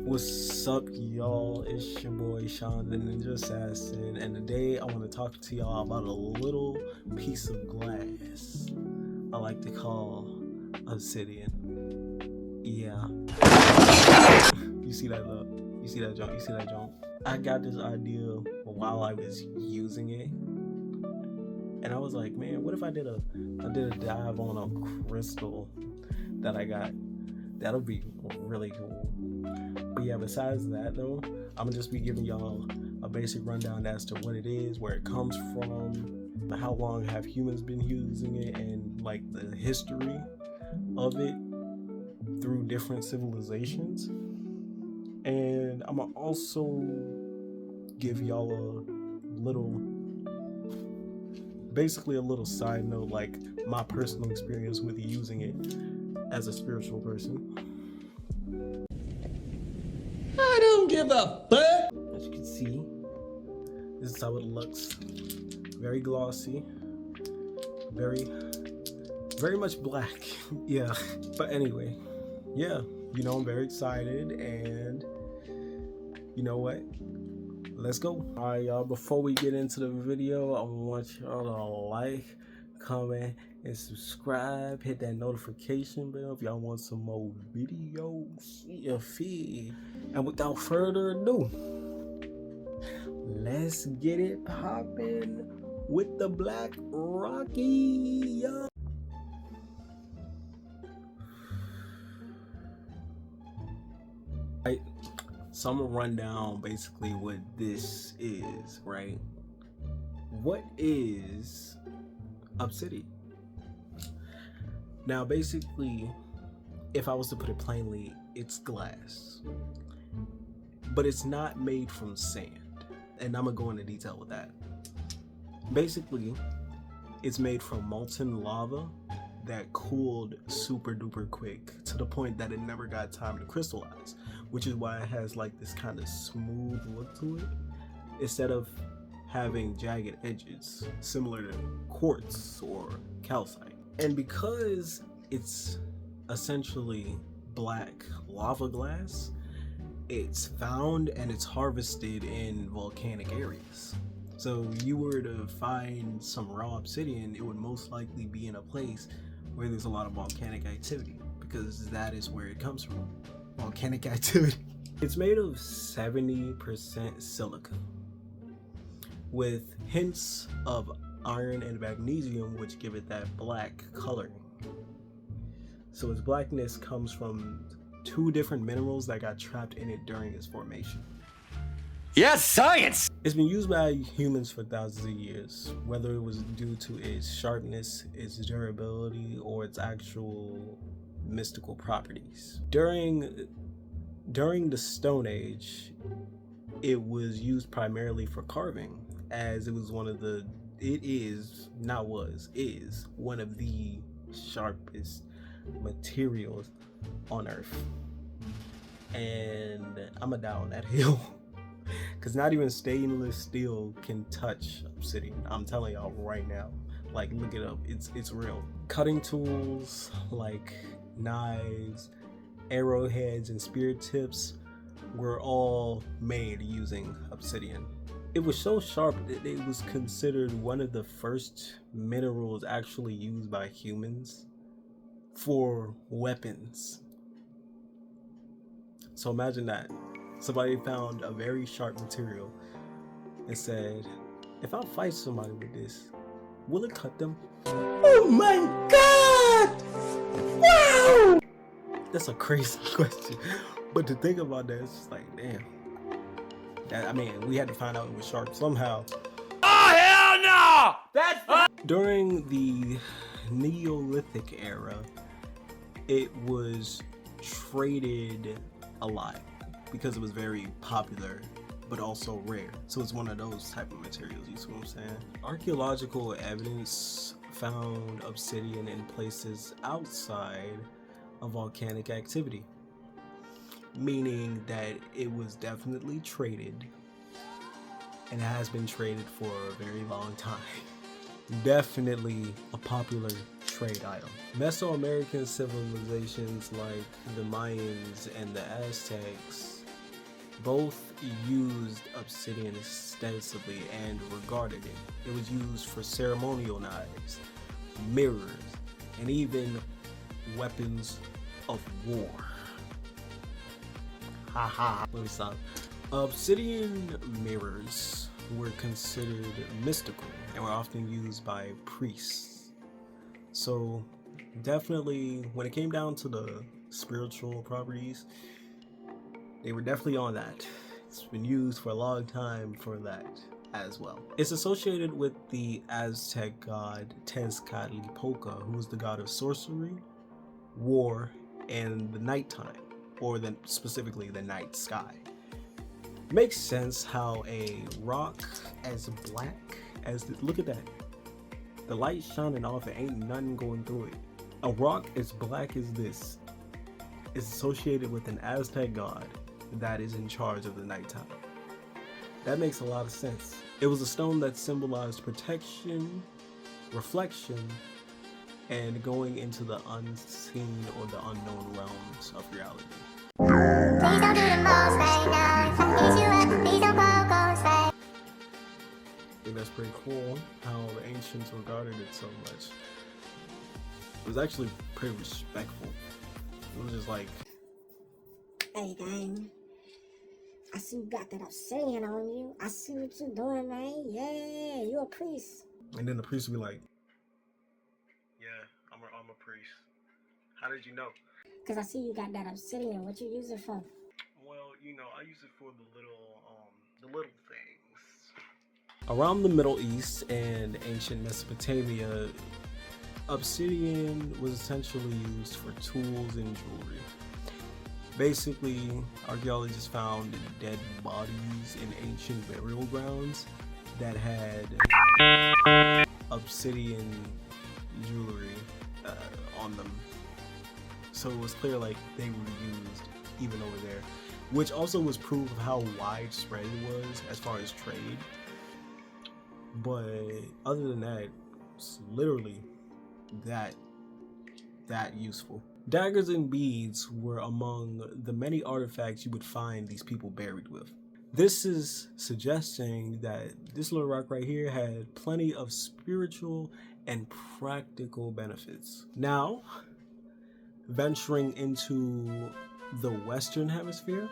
What's up, y'all? It's your boy Sean, the Ninja Assassin, and today I want to talk to y'all about a little piece of glass I like to call Obsidian. Yeah. You see that look? You see that jump? You see that jump? I got this idea while I was using it, and I was like, man, what if I did a dive on a crystal that I got? That'll be really cool. But yeah, besides that though, I'm gonna just be giving y'all a basic rundown as to what it is, where it comes from, how long have humans been using it, and like the history of it through different civilizations. And I'm gonna also give y'all basically a little side note, like my personal experience with using it as a spiritual person. I don't give a fuck. As you can see, this is how it looks. Very glossy, very much black. Yeah, but anyway, yeah, I'm very excited, and you know what, let's go. All right, y'all, before we get into the video, I want y'all to like, comment, and subscribe. Hit that notification bell if y'all want some more videos in your feed. And without further ado, let's get it poppin' with the Black Rocky. Yeah. Right, so I'm gonna run down basically what this is, right? What is Obsidian? Now, basically, if I was to put it plainly, it's glass, but it's not made from sand, and I'm gonna go into detail with that. Basically, it's made from molten lava that cooled super duper quick to the point that it never got time to crystallize, which is why it has like this kind of smooth look to it instead of having jagged edges similar to quartz or calcite. And because it's essentially black lava glass, it's found and it's harvested in volcanic areas. So if you were to find some raw obsidian, it would most likely be in a place where there's a lot of volcanic activity, because that is where it comes from. Volcanic activity. It's made of 70% silica with hints of iron and magnesium, which give it that black coloring. So its blackness comes from two different minerals that got trapped in it during its formation. Yes, science! It's been used by humans for thousands of years, whether it was due to its sharpness, its durability, or its actual mystical properties. During the Stone Age, it was used primarily for carving, as it is one of the sharpest materials on Earth. And I'ma die on that hill, because not even stainless steel can touch obsidian. I'm telling y'all right now, like, look it up, it's real. Cutting tools like knives, arrowheads, and spear tips were all made using obsidian. It was so sharp that it was considered one of the first minerals actually used by humans for weapons. So imagine that. Somebody found a very sharp material and said, if I fight somebody with this, will it cut them? Oh my god! Wow! That's a crazy question. But to think about that, it's just like, damn. We had to find out it was sharp somehow. Oh, hell no! That's During the Neolithic era, it was traded a lot because it was very popular, but also rare. So it's one of those type of materials, you see what I'm saying? Archaeological evidence found obsidian in places outside of volcanic activity, meaning that it was definitely traded, and it has been traded for a very long time. Definitely a popular trade item. Mesoamerican civilizations like the Mayans and the Aztecs Both used obsidian extensively and regarded it. It was used for ceremonial knives, mirrors, and even weapons of war. Haha, let me stop. Obsidian mirrors were considered mystical and were often used by priests. So definitely, when it came down to the spiritual properties, they were definitely on that. It's been used for a long time for that as well. It's associated with the Aztec god Tezcatlipoca, who was the god of sorcery, war, and the nighttime, or specifically the night sky. Makes sense how a rock as black as look at that. The light shining off it, ain't nothing going through it. A rock as black as this is associated with an Aztec god that is in charge of the nighttime. That makes a lot of sense. It was a stone that symbolized protection, reflection, and going into the unseen or the unknown realms of reality. Please don't do the most right now. If I hit you up, please don't go say. I think that's pretty cool how the ancients regarded it so much. It was actually pretty respectful. It was just like, Hey gang, I see you got that obsidian on you. I see what you doing, man. Yeah, you a priest. and then the priest would be like, yeah, I'm a priest. How did you know? Cause I see you got that obsidian. What you use it for? Well, I use it for the little things. Around the Middle East and ancient Mesopotamia, obsidian was essentially used for tools and jewelry. Basically, archaeologists found dead bodies in ancient burial grounds that had obsidian jewelry on them. So it was clear like they were used even over there, which also was proof of how widespread it was as far as trade. But other than that, it's literally that useful. Daggers and beads were among the many artifacts you would find these people buried with. This is suggesting that this little rock right here had plenty of spiritual and practical benefits. Now, venturing into the Western Hemisphere,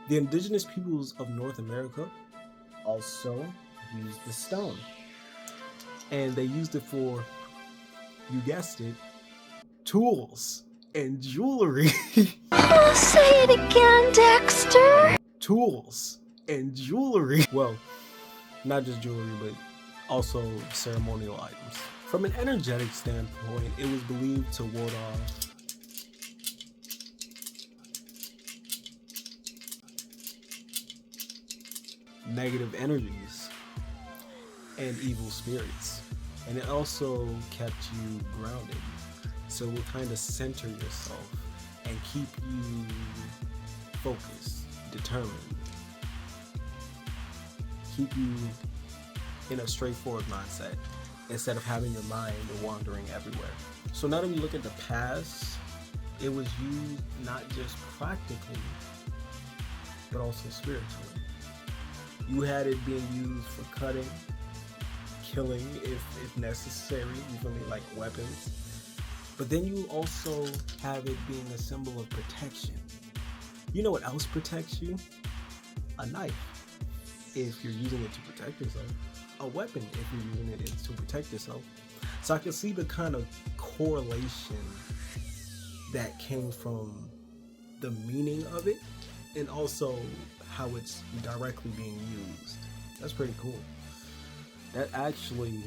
the indigenous peoples of North America also used the stone. And they used it for, you guessed it, tools and jewelry. Say it again, Dexter. Tools and jewelry. Well, not just jewelry, but also ceremonial items. From an energetic standpoint, it was believed to ward off negative energies and evil spirits. And it also kept you grounded. So it will kind of center yourself and keep you focused, determined. Keep you in a straightforward mindset instead of having your mind wandering everywhere. So now that we look at the past, it was used not just practically, but also spiritually. You had it being used for cutting, killing if necessary, you feel me, like weapons. But then you also have it being a symbol of protection. You know what else protects you? A knife, if you're using it to protect yourself. A weapon, if you're using it to protect yourself. So I can see the kind of correlation that came from the meaning of it and also how it's directly being used. That's pretty cool. That actually,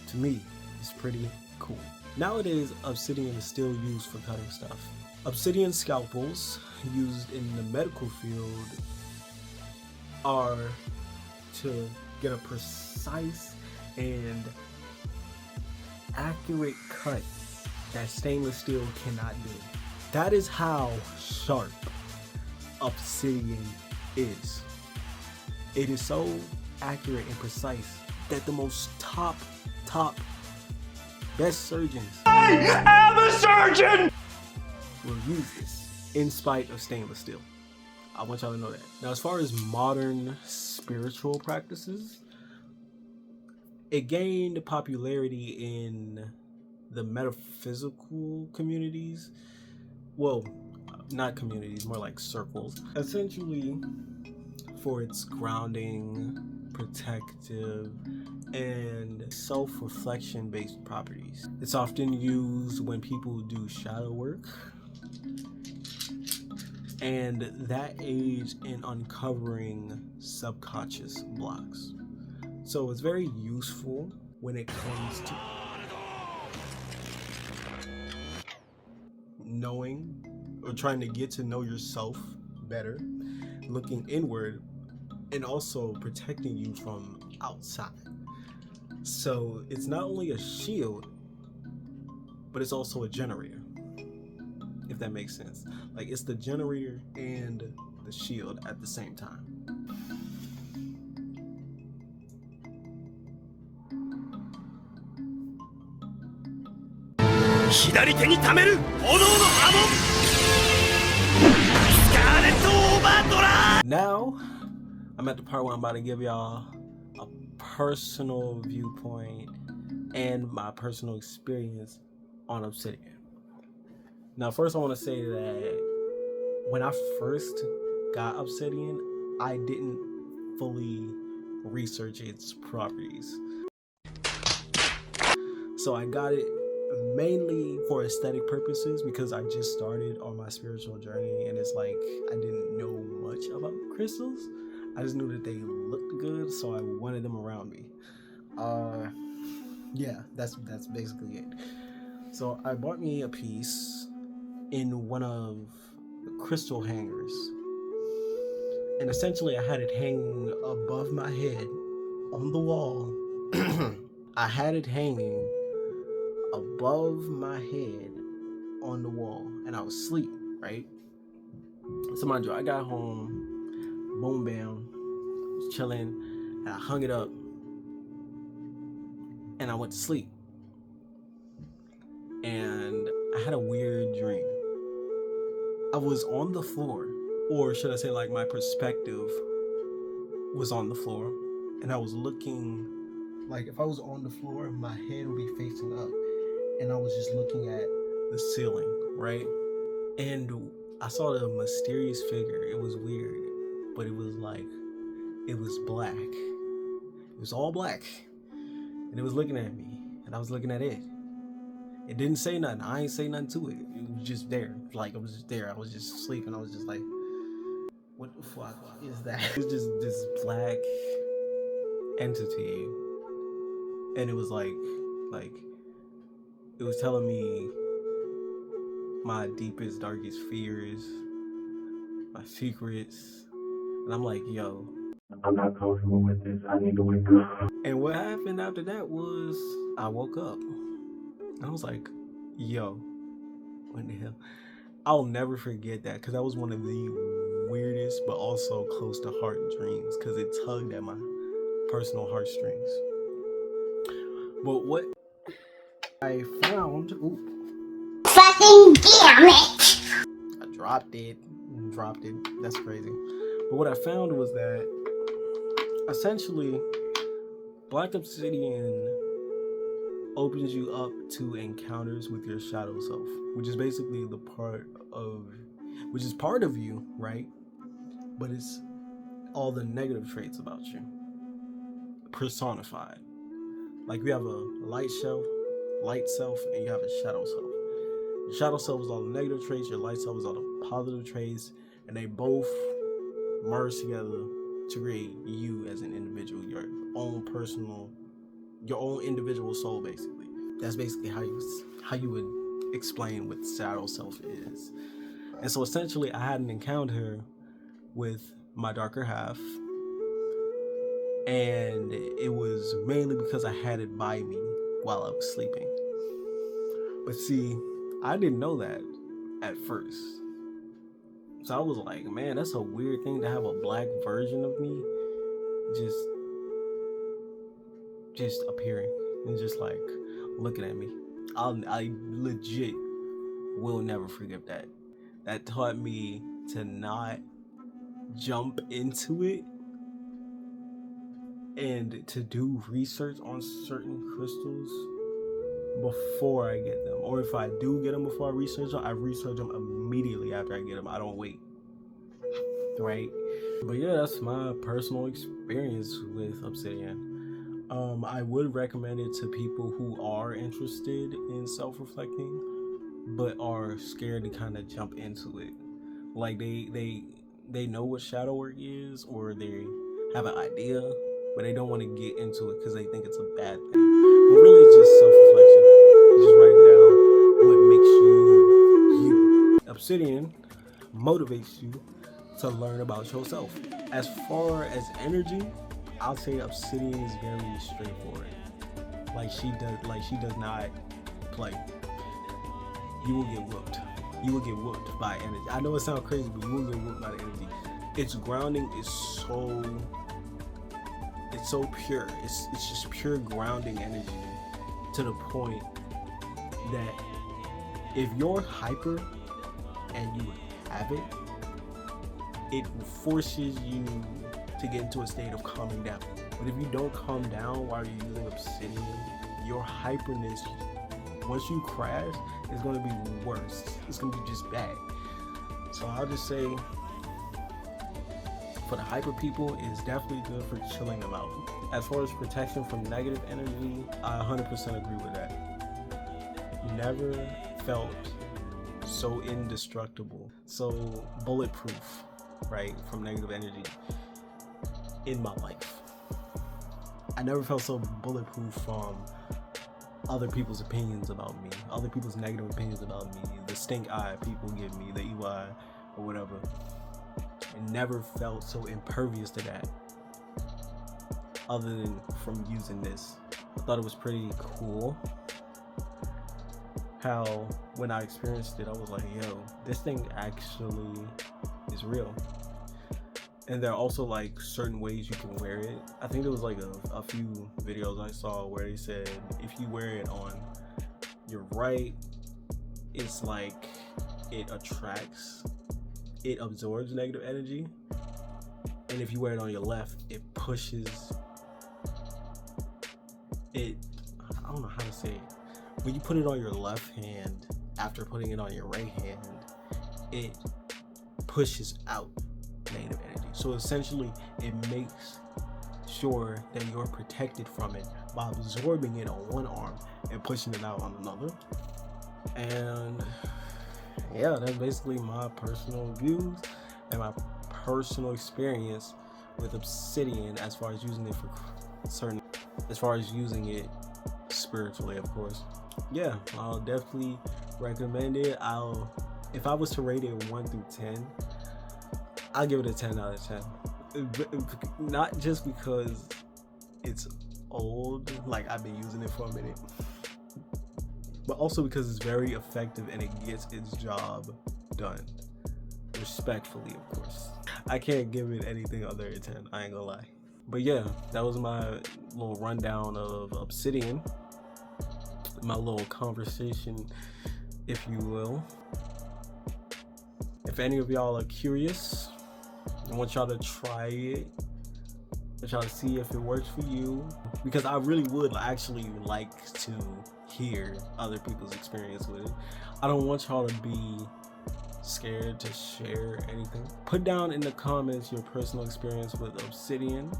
to me, is pretty cool. Nowadays, obsidian is still used for cutting stuff. Obsidian scalpels used in the medical field are to get a precise and accurate cut that stainless steel cannot do. That is how sharp obsidian is. It is so accurate and precise that the most top best surgeons I am a surgeon! will use this in spite of stainless steel. I want y'all to know that. Now, as far as modern spiritual practices, it gained popularity in the metaphysical communities. Well, not communities, more like circles. Essentially, for its grounding, protective, and self-reflection based properties. It's often used when people do shadow work, and that aids in uncovering subconscious blocks. So it's very useful when it comes to knowing or trying to get to know yourself better, looking inward, and also protecting you from outside. So it's not only a shield, but it's also a generator, if that makes sense. Like, it's the generator and the shield at the same time. Now, I'm at the part where I'm about to give y'all a personal viewpoint and my personal experience on Obsidian. Now, first I want to say that when I first got Obsidian, I didn't fully research its properties. So I got it mainly for aesthetic purposes because I just started on my spiritual journey, and it's like I didn't know much about crystals. I just knew that they looked good, so I wanted them around me. Yeah, that's basically it. So I bought me a piece in one of the crystal hangers, and essentially I had it hanging above my head on the wall. I had it hanging above my head on the wall, and I was asleep, right? So mind you, I got home, boom bam, was chilling, and I hung it up, and I went to sleep. And I had a weird dream. I was on the floor, or should I say, like, my perspective was on the floor, and I was looking, like, if I was on the floor, my head would be facing up, and I was just looking at the ceiling, right? And I saw a mysterious figure. It was weird, but it was like, it was black. It was all black, and it was looking at me, and I was looking at it. It didn't say nothing. I ain't say nothing to it. It was just there. Like, it was just there. I was just sleeping. I was just like, what the fuck is that? It's just this black entity, and it was like it was telling me my deepest, darkest fears, my secrets, and I'm like, yo, I'm not comfortable with this. I need to wake up. And what happened after that was I woke up. I was like, yo, what the hell? I'll never forget that, because that was one of the weirdest but also close to heart dreams, because it tugged at my personal heartstrings. But what I found, Fucking damn it! I dropped it, that's crazy. But what I found was that essentially Black Obsidian opens you up to encounters with your shadow self, which is basically which is part of you, right? But it's all the negative traits about you personified. Like, you have a light self, and you have a shadow self. Your shadow self is all the negative traits, your light self is all the positive traits, and they both merge together to create you as an individual, your own individual soul, basically. That's basically how you would explain what shadow self is. And so essentially I had an encounter with my darker half, and it was mainly because I had it by me while I was sleeping. But see, I didn't know that at first. So I was like, man, that's a weird thing to have a black version of me just appearing and just like looking at me. I legit will never forget that. That taught me to not jump into it and to do research on certain crystals before I get them. Or if I do get them before I research them immediately after I get them. I don't wait. Right? But yeah, that's my personal experience with Obsidian. I would recommend it to people who are interested in self-reflecting but are scared to kind of jump into it. Like they know what shadow work is, or they have an idea, but they don't want to get into it because they think it's a bad thing. But really, it's just self-reflection. Just writing down what makes you you. Obsidian motivates you to learn about yourself. As far as energy, I'll say Obsidian is very straightforward. Like she does not play. You will get whooped. You will get whooped by energy. I know it sounds crazy, but you will get whooped by the energy. Its grounding is so pure. It's just pure grounding energy, to the point that if you're hyper and you have it, it forces you to get into a state of calming down. But if you don't calm down while you're using Obsidian, your hyperness, once you crash, it's going to be worse. It's going to be just bad. So I'll just say, for the hyper people, it's definitely good for chilling them out. As far as protection from negative energy, I 100% agree with that. Never felt so indestructible, so bulletproof, right, from negative energy in my life. I never felt so bulletproof from other people's opinions about me, other people's negative opinions about me, the stink eye people give me, the evil eye, or whatever. It never felt so impervious to that, other than from using this. I thought it was pretty cool how when I experienced it, I was like, yo, this thing actually is real. And there are also like certain ways you can wear it. I think there was like a few videos I saw where they said if you wear it on your right, it's like it absorbs negative energy. And if you wear it on your left, it pushes it. I don't know how to say it. When you put it on your left hand after putting it on your right hand, it pushes out negative energy. So essentially, it makes sure that you're protected from it by absorbing it on one arm and pushing it out on another. And yeah, that's basically my personal views and my personal experience with Obsidian as far as using it for certain, as far as using it spiritually, of course. Yeah, I'll definitely recommend it. If I was to rate it 1 through 10, I'll give it a 10 out of 10. Not just because it's old, like I've been using it for a minute, but also because it's very effective and it gets its job done. Respectfully, of course. I can't give it anything other than 10, I ain't gonna lie. But yeah, that was my little rundown of Obsidian. My little conversation, if you will. If any of y'all are curious, I want y'all to try it. I want y'all to see if it works for you. Because I really would actually like to hear other people's experience with it. I don't want y'all to be scared to share anything. Put down in the comments your personal experience with Obsidian,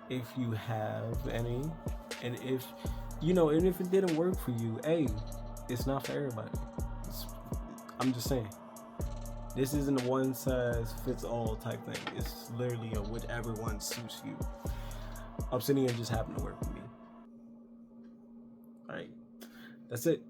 if you have any. And if, and if it didn't work for you, hey, it's not for everybody. I'm just saying. This isn't a one size fits all type thing. It's literally a whichever one suits you. Obsidian just happened to work for me. Alright, that's it.